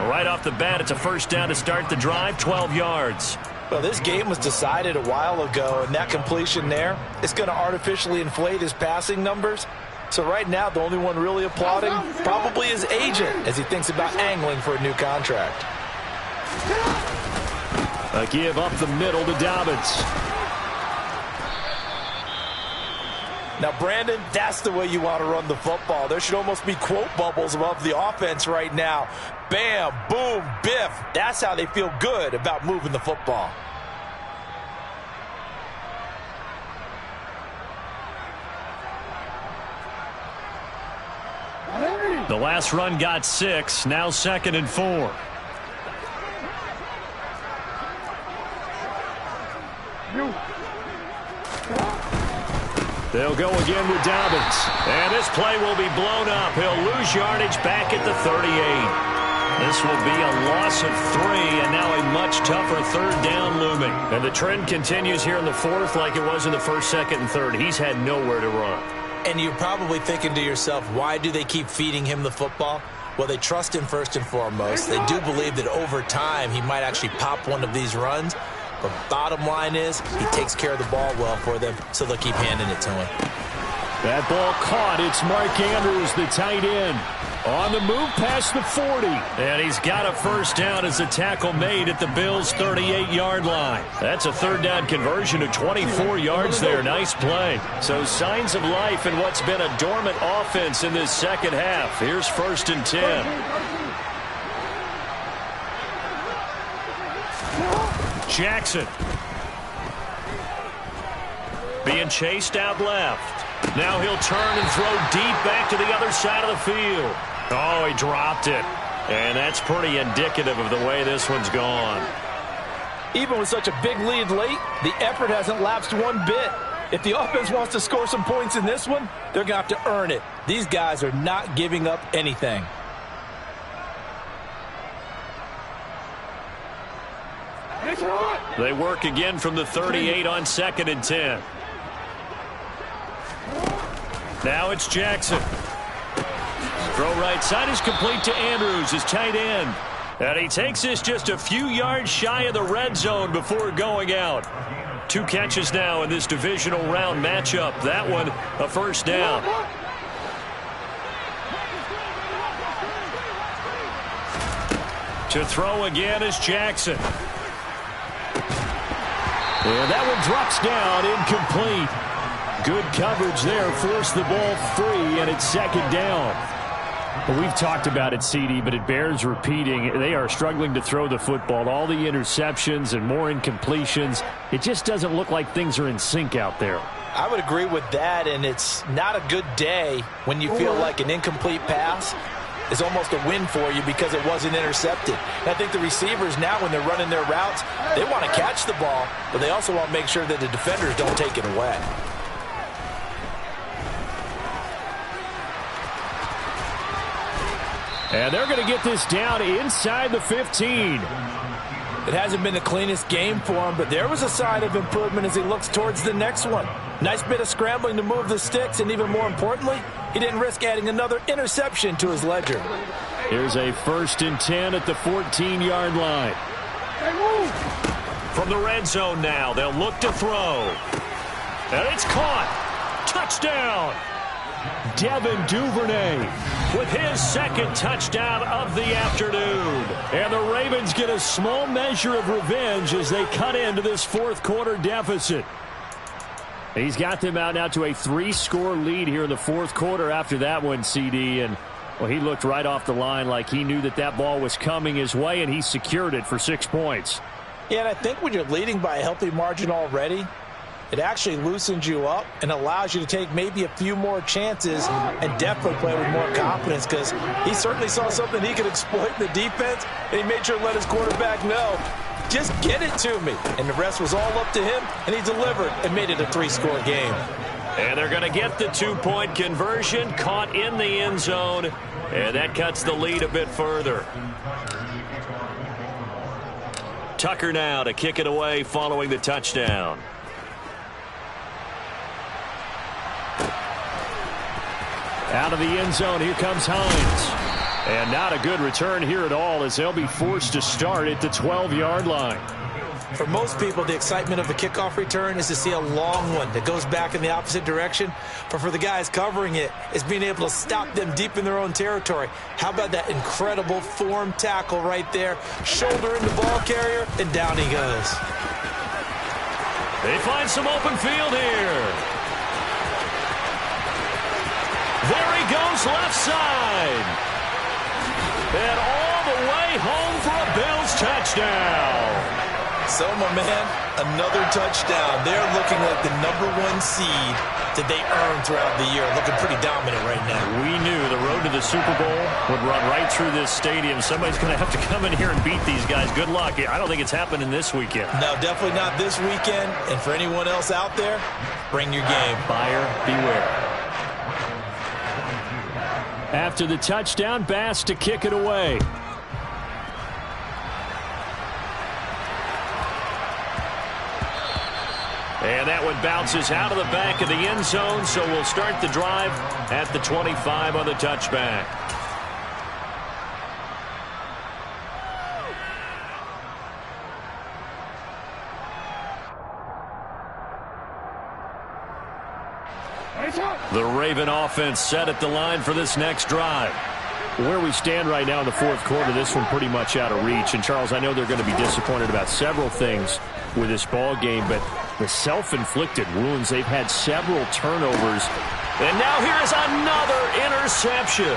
Right off the bat, it's a 1st down to start the drive, 12 yards. Well, this game was decided a while ago, and that completion there is going to artificially inflate his passing numbers. So right now, the only one really applauding probably his agent as he thinks about angling for a new contract. A give up the middle to Dobbins. Now, Brandon, that's the way you want to run the football. There should almost be quote bubbles above the offense right now. Bam, boom, biff. That's how they feel good about moving the football. The last run got 6, now 2nd and 4. They'll go again with Dobbins. And this play will be blown up. He'll lose yardage back at the 38. This will be a loss of 3, and now a much tougher 3rd down looming. And the trend continues here in the 4th like it was in the 1st, 2nd, and 3rd. He's had nowhere to run. And you're probably thinking to yourself, why do they keep feeding him the football? Well, they trust him first and foremost. They do believe that over time he might actually pop one of these runs. But bottom line is he takes care of the ball well for them, so they'll keep handing it to him. That ball caught. It's Mark Andrews, the tight end. On the move past the 40. And he's got a 1st down as the tackle made at the Bills' 38-yard line. That's a 3rd down conversion to 24 yards there. Nice play. So signs of life in what's been a dormant offense in this second half. Here's 1st and 10. Jackson. Being chased out left. Now he'll turn and throw deep back to the other side of the field. Oh, he dropped it. And that's pretty indicative of the way this one's gone. Even with such a big lead late, the effort hasn't lapsed one bit. If the offense wants to score some points in this one, they're going to have to earn it. These guys are not giving up anything. They work again from the 38 on 2nd and 10. Now it's Jackson. Throw right side is complete to Andrews, his tight end. And he takes this just a few yards shy of the red zone before going out. 2 catches now in this divisional round matchup. That one a first down. To throw again is Jackson. And that one drops down, incomplete. Good coverage there, forced the ball free, and it's 2nd down. Well, we've talked about it, CD, but it bears repeating. They are struggling to throw the football. All the interceptions and more incompletions. It just doesn't look like things are in sync out there. I would agree with that, and it's not a good day when you feel like an incomplete pass is almost a win for you because it wasn't intercepted. And I think the receivers now, when they're running their routes, they want to catch the ball, but they also want to make sure that the defenders don't take it away. And they're going to get this down inside the 15. It hasn't been the cleanest game for him, but there was a sign of improvement as he looks towards the next one. Nice bit of scrambling to move the sticks, and even more importantly, he didn't risk adding another interception to his ledger. Here's a 1st and 10 at the 14-yard line. From the red zone now, they'll look to throw. And it's caught. Touchdown. Devin Duvernay with his 2nd touchdown of the afternoon. And the Ravens get a small measure of revenge as they cut into this 4th quarter deficit. He's got them out now to a 3-score lead here in the 4th quarter after that one, CD. And, well, he looked right off the line like he knew that that ball was coming his way, and he secured it for 6 points. Yeah, and I think when you're leading by a healthy margin already, it actually loosens you up and allows you to take maybe a few more chances and definitely play with more confidence, because he certainly saw something he could exploit in the defense, and he made sure to let his quarterback know, just get it to me. And the rest was all up to him, and he delivered and made it a 3-score game. And they're going to get the 2-point conversion, caught in the end zone, and that cuts the lead a bit further. Tucker now to kick it away following the touchdown. Out of the end zone, here comes Hines. And not a good return here at all, as they'll be forced to start at the 12-yard line. For most people, the excitement of a kickoff return is to see a long one that goes back in the opposite direction. But for the guys covering it, it's being able to stop them deep in their own territory. How about that incredible form tackle right there? Shoulder in the ball carrier, and down he goes. They find some open field here. There he goes, left side. And all the way home for a Bills touchdown. So, my man, another touchdown. They're looking like the #1 seed that they earned throughout the year. Looking pretty dominant right now. We knew the road to the Super Bowl would run right through this stadium. Somebody's going to have to come in here and beat these guys. Good luck. I don't think it's happening this weekend. No, definitely not this weekend. And for anyone else out there, bring your game. Buyer beware. After the touchdown, Bass to kick it away. And that one bounces out of the back of the end zone, so we'll start the drive at the 25 on the touchback. The Raven offense set at the line for this next drive. Where we stand right now in the 4th quarter, this one pretty much out of reach. And, Charles, I know they're going to be disappointed about several things with this ball game, but the self-inflicted wounds, they've had several turnovers. And now here is another interception.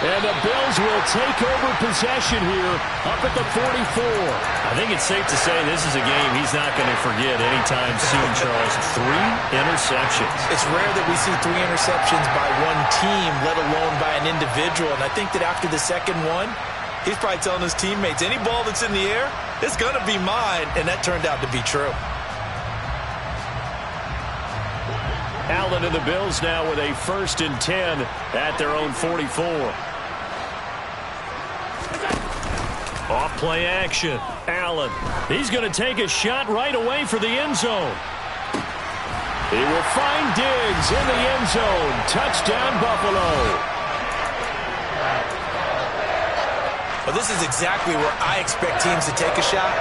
And the Bills will take over possession here up at the 44. I think it's safe to say this is a game he's not going to forget anytime soon, Charles. 3 interceptions. It's rare that we see 3 interceptions by one team, let alone by an individual. And I think that after the second one, he's probably telling his teammates, any ball that's in the air, it's going to be mine. And that turned out to be true. Allen and the Bills now with a 1st and 10 at their own 44. Off play action. Allen. He's going to take a shot right away for the end zone. He will find Diggs in the end zone. Touchdown, Buffalo. Well, this is exactly where I expect teams to take a shot.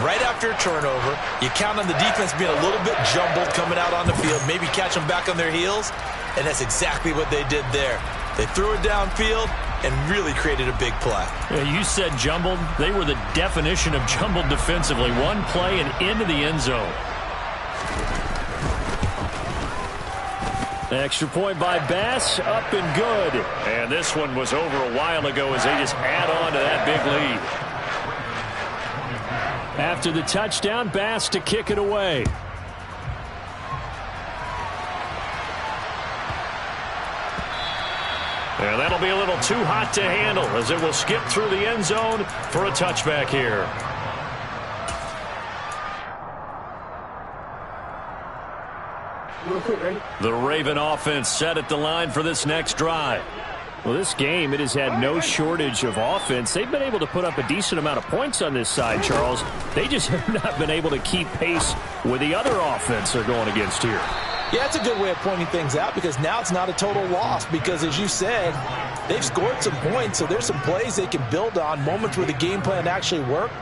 Right after a turnover, you count on the defense being a little bit jumbled coming out on the field, maybe catch them back on their heels, and that's exactly what they did there. They threw it downfield and really created a big play. Yeah, you said jumbled. They were the definition of jumbled defensively. One play and into the end zone. Extra point by Bass, up and good. And this one was over a while ago as they just add on to that big lead. After the touchdown, Bass to kick it away. And that'll be a little too hot to handle as it will skip through the end zone for a touchback here. The Raven offense set at the line for this next drive. Well, this game, it has had no shortage of offense. They've been able to put up a decent amount of points on this side, Charles. They just have not been able to keep pace with the other offense they're going against here. Yeah, it's a good way of pointing things out because now it's not a total loss because, as you said, they've scored some points, so there's some plays they can build on, moments where the game plan actually worked.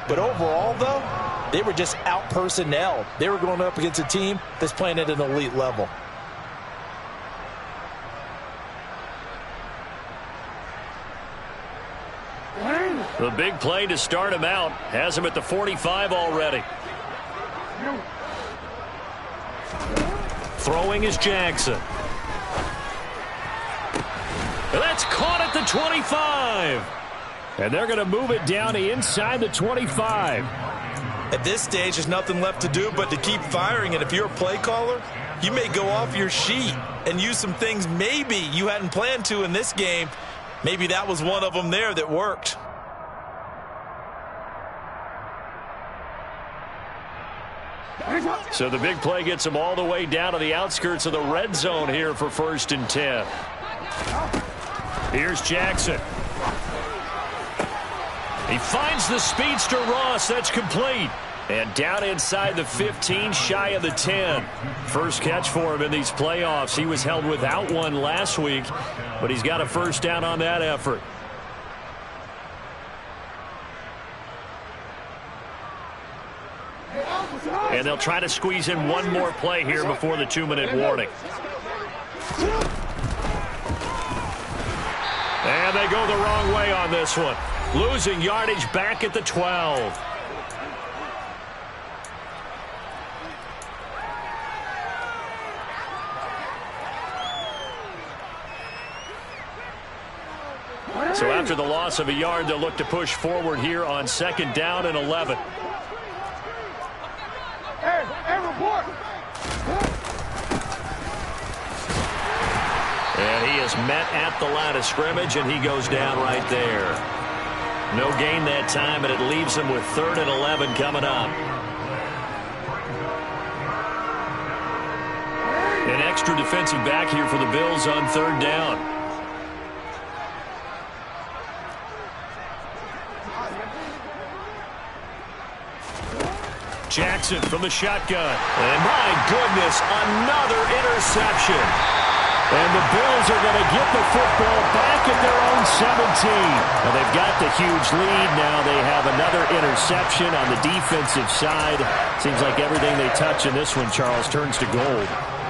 But overall, though, they were just out-personnelled. They were going up against a team that's playing at an elite level. The big play to start him out has him at the 45 already. Throwing is Jackson. And that's caught at the 25. And they're going to move it down to inside the 25. At this stage, there's nothing left to do but to keep firing. And if you're a play caller, you may go off your sheet and use some things maybe you hadn't planned to in this game. Maybe that was one of them there that worked. So the big play gets him all the way down to the outskirts of the red zone here for 1st and 10. Here's Jackson. He finds the speedster Ross. That's complete. And down inside the 15, shy of the 10. First catch for him in these playoffs. He was held without one last week, but he's got a first down on that effort. And they'll try to squeeze in one more play here before the 2-minute warning. And they go the wrong way on this one. Losing yardage back at the 12. So after the loss of a yard, they'll look to push forward here on 2nd down and 11. And he is met at the line of scrimmage, and he goes down right there. No gain that time, and it leaves him with 3rd and 11 coming up. An extra defensive back here for the Bills on 3rd down. Jackson from the shotgun. And my goodness, another interception. And the Bills are going to get the football back at their own 17. Well, they've got the huge lead. Now they have another interception on the defensive side. Seems like everything they touch in this one, Charles, turns to gold.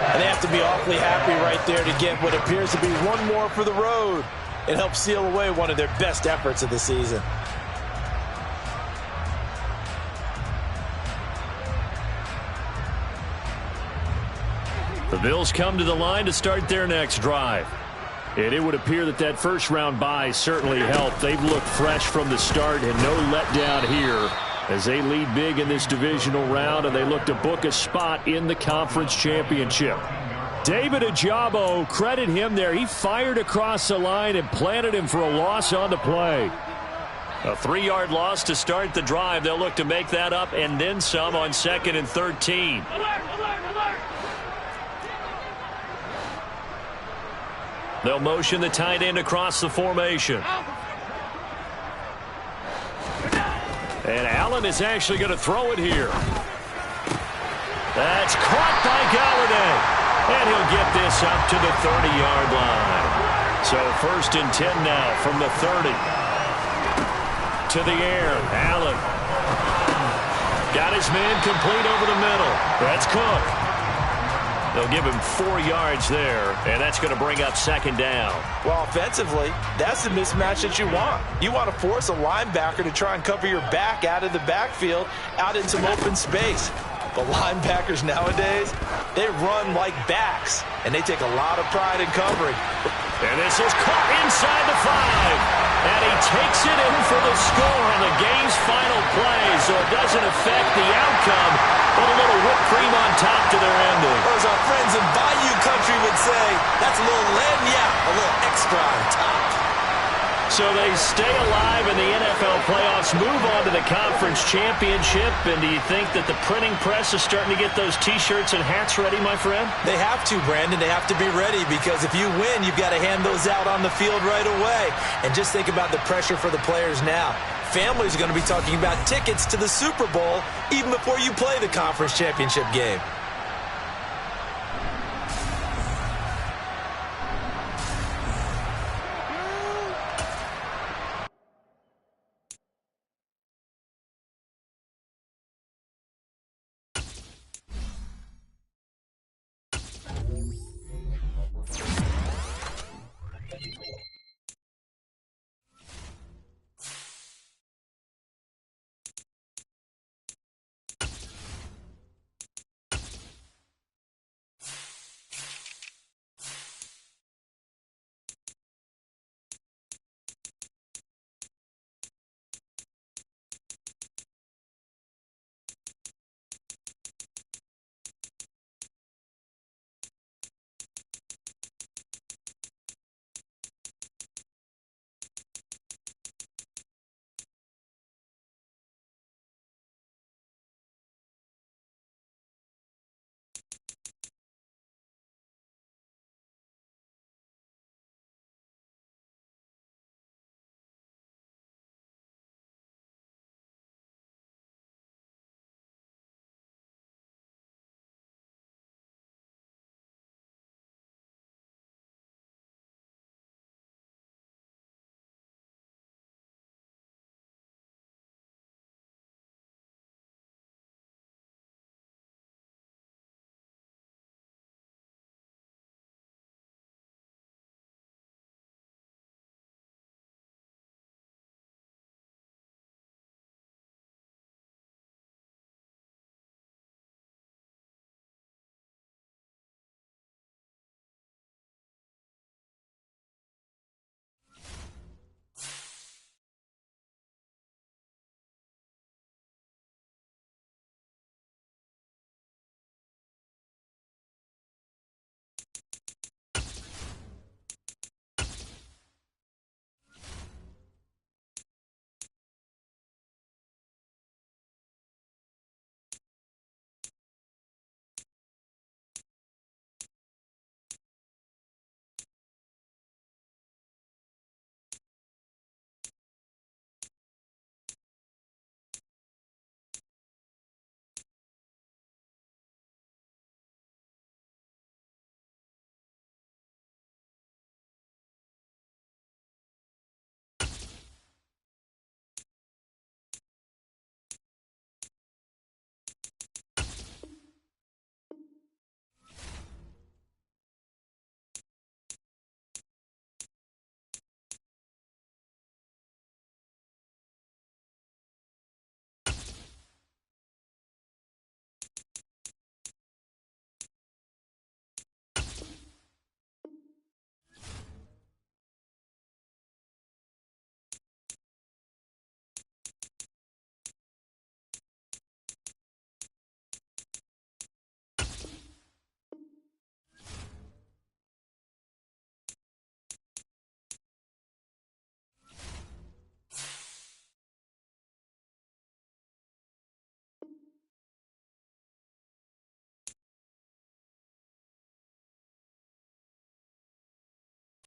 And they have to be awfully happy right there to get what appears to be one more for the road. It helps seal away one of their best efforts of the season. The Bills come to the line to start their next drive. And it would appear that that first-round bye certainly helped. They've looked fresh from the start and no letdown here as they lead big in this divisional round, and they look to book a spot in the conference championship. David Ajabo, credit him there. He fired across the line and planted him for a loss on the play. A 3-yard loss to start the drive. They'll look to make that up and then some on 2nd and 13. They'll motion the tight end across the formation. And Allen is actually going to throw it here. That's caught by Galladay. And he'll get this up to the 30-yard line. So 1st and 10 now from the 30. To the air. Allen. Got his man complete over the middle. That's Cook. They'll give him 4 yards there, and that's going to bring up 2nd down. Well, offensively, that's the mismatch that you want. You want to force a linebacker to try and cover your back out of the backfield, out in some open space. The linebackers nowadays, they run like backs, and they take a lot of pride in covering. And this is caught inside the 5. And he takes it in for the score on the game's final play, so it doesn't affect the outcome, but a little whipped cream on top to their ending. Or as our friends in Bayou Country would say, that's a little lagniappe, a little extra on top. So they stay alive in the NFL playoffs, move on to the conference championship, and do you think that the printing press is starting to get those T-shirts and hats ready, my friend? They have to, Brandon. They have to be ready because if you win, you've got to hand those out on the field right away. And just think about the pressure for the players now. Families are going to be talking about tickets to the Super Bowl even before you play the conference championship game.